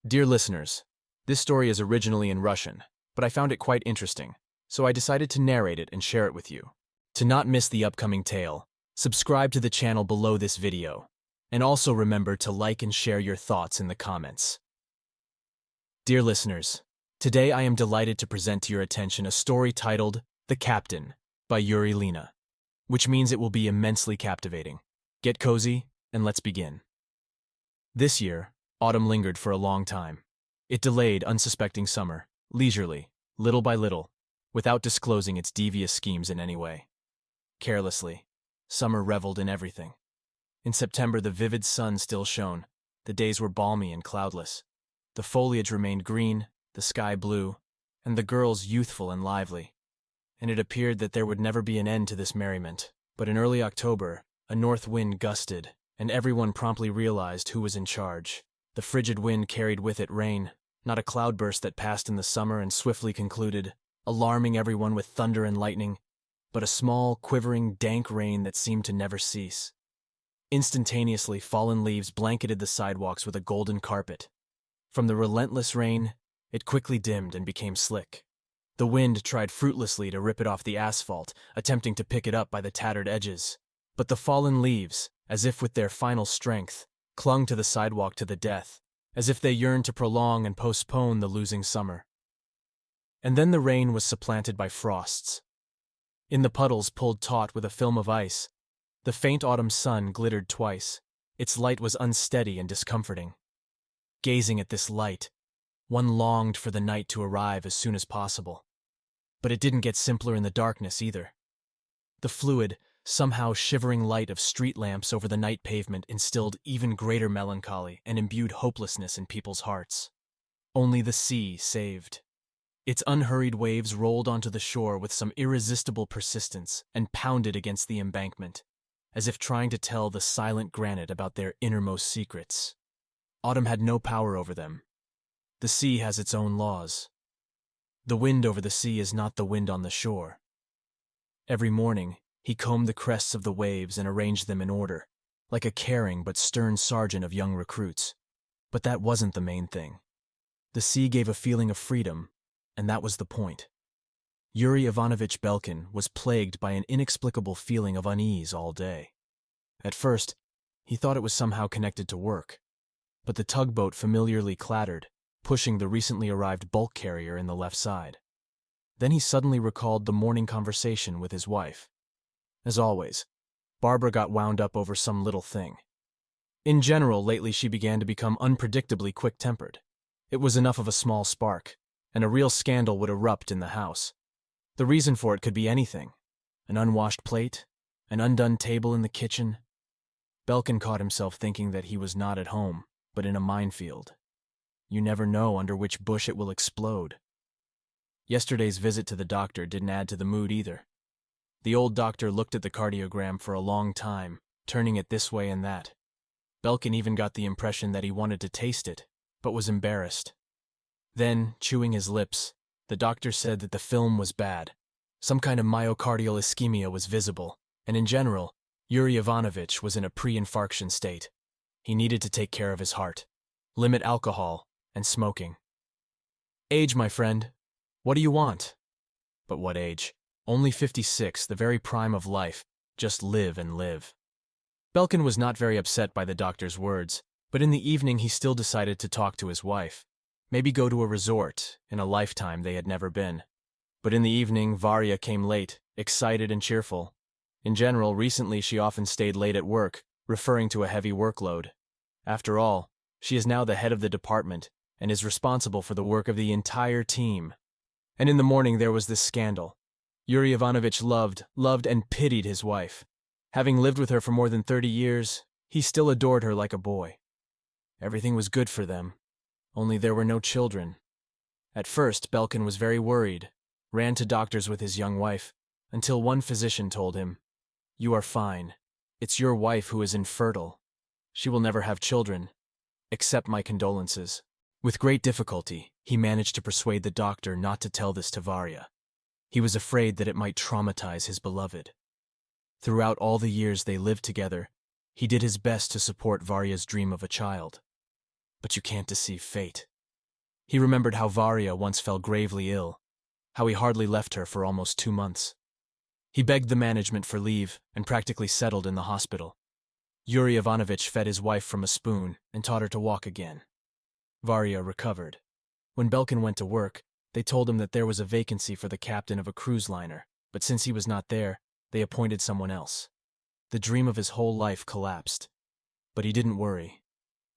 Dear listeners, this story is originally in Russian, but I found it quite interesting, so I decided to narrate it and share it with you. To not miss the upcoming tale, subscribe to the channel below this video, and also remember to like and share your thoughts in the comments. Dear listeners, today I am delighted to present to your attention a story titled The Captain by Yuri Belkin, which means it will be immensely captivating. Get cozy, and let's begin. This year, autumn lingered for a long time. It delayed unsuspecting summer, leisurely, little by little, without disclosing its devious schemes in any way. Carelessly, summer reveled in everything. In September, the vivid sun still shone. The days were balmy and cloudless. The foliage remained green, the sky blue, and the girls youthful and lively. And it appeared that there would never be an end to this merriment. But in early October, a north wind gusted, and everyone promptly realized who was in charge. The frigid wind carried with it rain, not a cloudburst that passed in the summer and swiftly concluded, alarming everyone with thunder and lightning, but a small, quivering, dank rain that seemed to never cease. Instantaneously, fallen leaves blanketed the sidewalks with a golden carpet. From the relentless rain, it quickly dimmed and became slick. The wind tried fruitlessly to rip it off the asphalt, attempting to pick it up by the tattered edges. But the fallen leaves, as if with their final strength, clung to the sidewalk to the death, as if they yearned to prolong and postpone the losing summer. And then the rain was supplanted by frosts. In the puddles pulled taut with a film of ice, the faint autumn sun glittered twice. Its light was unsteady and discomforting. Gazing at this light, one longed for the night to arrive as soon as possible. But it didn't get simpler in the darkness either. The fluid, somehow shivering light of street lamps over the night pavement instilled even greater melancholy and imbued hopelessness in people's hearts. Only the sea saved. Its unhurried waves rolled onto the shore with some irresistible persistence and pounded against the embankment, as if trying to tell the silent granite about their innermost secrets. Autumn had no power over them. The sea has its own laws. The wind over the sea is not the wind on the shore. Every morning, he combed the crests of the waves and arranged them in order, like a caring but stern sergeant of young recruits. But that wasn't the main thing. The sea gave a feeling of freedom, and that was the point. Yuri Ivanovich Belkin was plagued by an inexplicable feeling of unease all day. At first, he thought it was somehow connected to work, but the tugboat familiarly clattered, pushing the recently arrived bulk carrier in the left side. Then he suddenly recalled the morning conversation with his wife. As always, Barbara got wound up over some little thing. In general, lately she began to become unpredictably quick-tempered. It was enough of a small spark, and a real scandal would erupt in the house. The reason for it could be anything. An unwashed plate, an undone table in the kitchen. Belkin caught himself thinking that he was not at home, but in a minefield. You never know under which bush it will explode. Yesterday's visit to the doctor didn't add to the mood either. The old doctor looked at the cardiogram for a long time, turning it this way and that. Belkin even got the impression that he wanted to taste it, but was embarrassed. Then, chewing his lips, the doctor said that the film was bad. Some kind of myocardial ischemia was visible, and in general, Yuri Ivanovich was in a pre-infarction state. He needed to take care of his heart, limit alcohol, and smoking. Age, my friend. What do you want? But what age? Only 56, the very prime of life. Just live and live. Belkin was not very upset by the doctor's words, but in the evening he still decided to talk to his wife. Maybe go to a resort, in a lifetime they had never been. But in the evening, Varya came late, excited and cheerful. In general, recently she often stayed late at work, referring to a heavy workload. After all, she is now the head of the department, and is responsible for the work of the entire team. And in the morning there was this scandal. Yuri Ivanovich loved and pitied his wife. Having lived with her for more than 30 years, he still adored her like a boy. Everything was good for them, only there were no children. At first, Belkin was very worried, ran to doctors with his young wife, until one physician told him, "You are fine. It's your wife who is infertile. She will never have children. Accept my condolences." With great difficulty, he managed to persuade the doctor not to tell this to Varya. He was afraid that it might traumatize his beloved. Throughout all the years they lived together, he did his best to support Varya's dream of a child. But you can't deceive fate. He remembered how Varya once fell gravely ill, how he hardly left her for almost 2 months. He begged the management for leave and practically settled in the hospital. Yuri Ivanovich fed his wife from a spoon and taught her to walk again. Varya recovered. When Belkin went to work, they told him that there was a vacancy for the captain of a cruise liner, but since he was not there, they appointed someone else. The dream of his whole life collapsed. But he didn't worry.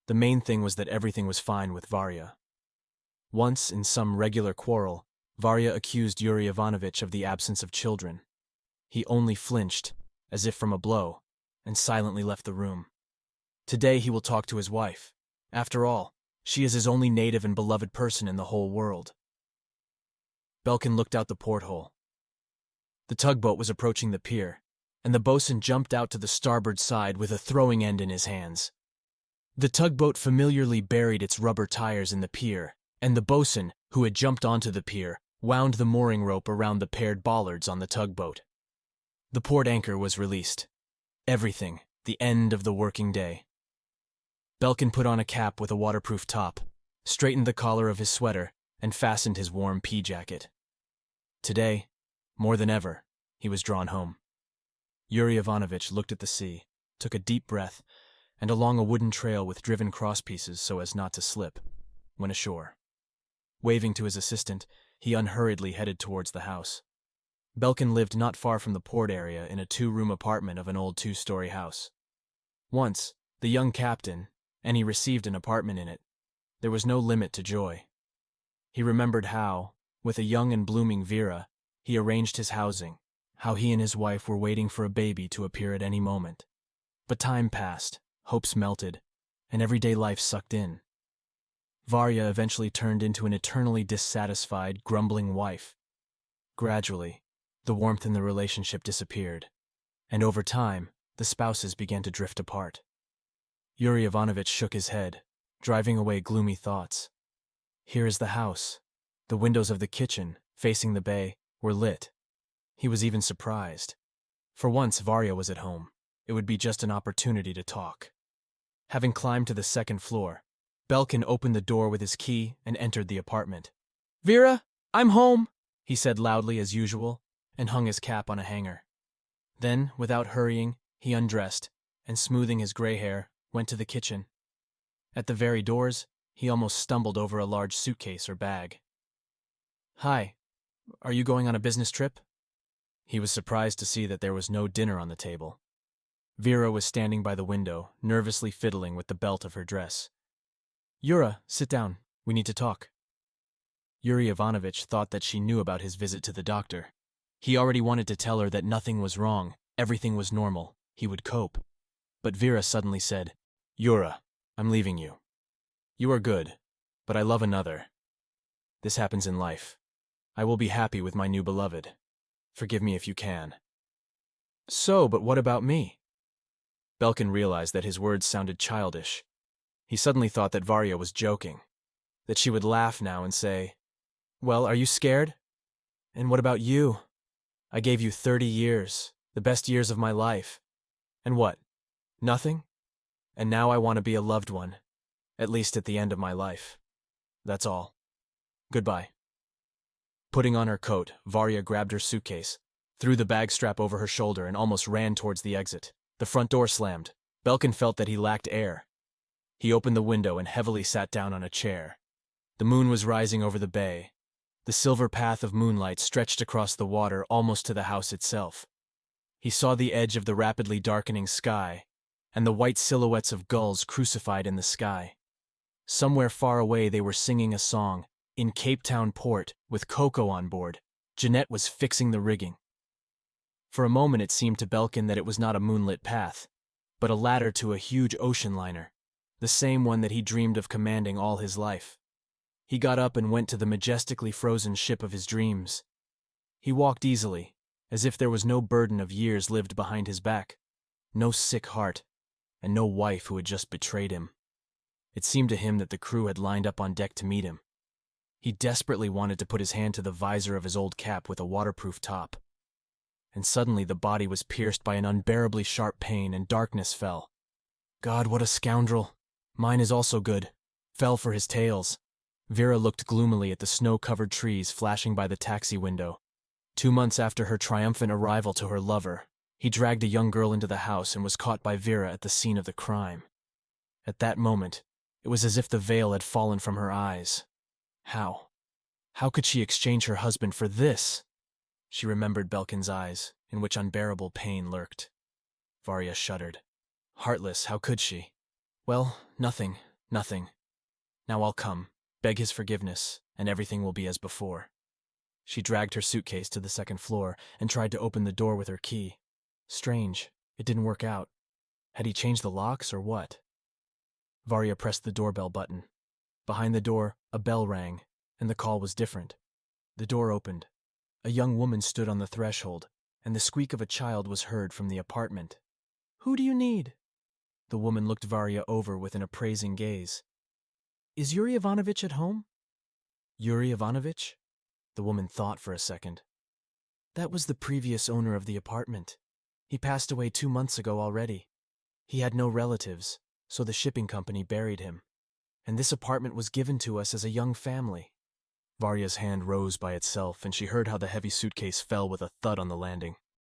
The main thing was that everything was fine with Varya. Once, in some regular quarrel, Varya accused Yuri Ivanovich of the absence of children. He only flinched, as if from a blow, and silently left the room. Today he will talk to his wife. After all, she is his only native and beloved person in the whole world. Belkin looked out the porthole. The tugboat was approaching the pier, and the bosun jumped out to the starboard side with a throwing end in his hands. The tugboat familiarly buried its rubber tires in the pier, and the bosun, who had jumped onto the pier, wound the mooring rope around the paired bollards on the tugboat. The port anchor was released. Everything, the end of the working day. Belkin put on a cap with a waterproof top, straightened the collar of his sweater, and fastened his warm pea jacket. Today, more than ever, he was drawn home. Yuri Ivanovich looked at the sea, took a deep breath, and along a wooden trail with driven crosspieces so as not to slip, went ashore. Waving to his assistant, he unhurriedly headed towards the house. Belkin lived not far from the port area in a 2-room apartment of an old 2-story house. Once, the young captain, and he received an apartment in it. There was no limit to joy. He remembered how, with a young and blooming Vera, he arranged his housing, how he and his wife were waiting for a baby to appear at any moment. But time passed, hopes melted, and everyday life sucked in. Varya eventually turned into an eternally dissatisfied, grumbling wife. Gradually, the warmth in the relationship disappeared, and over time, the spouses began to drift apart. Yuri Ivanovich shook his head, driving away gloomy thoughts. Here is the house. The windows of the kitchen, facing the bay, were lit. He was even surprised. For once Varya was at home. It would be just an opportunity to talk. Having climbed to the 2nd floor, Belkin opened the door with his key and entered the apartment. "Vera, I'm home," he said loudly as usual, and hung his cap on a hanger. Then, without hurrying, he undressed, and smoothing his gray hair, went to the kitchen. At the very doors, he almost stumbled over a large suitcase or bag. "Hi, are you going on a business trip?" He was surprised to see that there was no dinner on the table. Vera was standing by the window, nervously fiddling with the belt of her dress. "Yura, sit down. We need to talk." Yuri Ivanovich thought that she knew about his visit to the doctor. He already wanted to tell her that nothing was wrong, everything was normal, he would cope. But Vera suddenly said, "Yura, I'm leaving you. You are good, but I love another. This happens in life. I will be happy with my new beloved. Forgive me if you can." "So, but what about me?" Belkin realized that his words sounded childish. He suddenly thought that Varya was joking, that she would laugh now and say, "Well, are you scared? And what about you? I gave you 30 years, the best years of my life. And what? Nothing? And now I want to be a loved one, at least at the end of my life. That's all. Goodbye." Putting on her coat, Varya grabbed her suitcase, threw the bag strap over her shoulder and almost ran towards the exit. The front door slammed. Belkin felt that he lacked air. He opened the window and heavily sat down on a chair. The moon was rising over the bay. The silver path of moonlight stretched across the water almost to the house itself. He saw the edge of the rapidly darkening sky, and the white silhouettes of gulls crucified in the sky. Somewhere far away they were singing a song. In Cape Town port, with Coco on board, Jeanette was fixing the rigging. For a moment it seemed to Belkin that it was not a moonlit path, but a ladder to a huge ocean liner, the same one that he dreamed of commanding all his life. He got up and went to the majestically frozen ship of his dreams. He walked easily, as if there was no burden of years lived behind his back, no sick heart, and no wife who had just betrayed him. It seemed to him that the crew had lined up on deck to meet him. He desperately wanted to put his hand to the visor of his old cap with a waterproof top. And suddenly the body was pierced by an unbearably sharp pain and darkness fell. God, what a scoundrel! Mine is also good. Fell for his tales. Vera looked gloomily at the snow-covered trees flashing by the taxi window. 2 months after her triumphant arrival to her lover, he dragged a young girl into the house and was caught by Vera at the scene of the crime. At that moment, it was as if the veil had fallen from her eyes. How? How could she exchange her husband for this? She remembered Belkin's eyes, in which unbearable pain lurked. Varya shuddered. Heartless, how could she? Well, nothing. Now I'll come, beg his forgiveness, and everything will be as before. She dragged her suitcase to the second floor and tried to open the door with her key. Strange, it didn't work out. Had he changed the locks or what? Varya pressed the doorbell button. Behind the door, a bell rang, and the call was different. The door opened. A young woman stood on the threshold, and the squeak of a child was heard from the apartment. Who do you need? The woman looked Varya over with an appraising gaze. Is Yuri Ivanovich at home? Yuri Ivanovich? The woman thought for a second. That was the previous owner of the apartment. He passed away 2 months ago already. He had no relatives, so the shipping company buried him. And this apartment was given to us as a young family. Varya's hand rose by itself, and she heard how the heavy suitcase fell with a thud on the landing.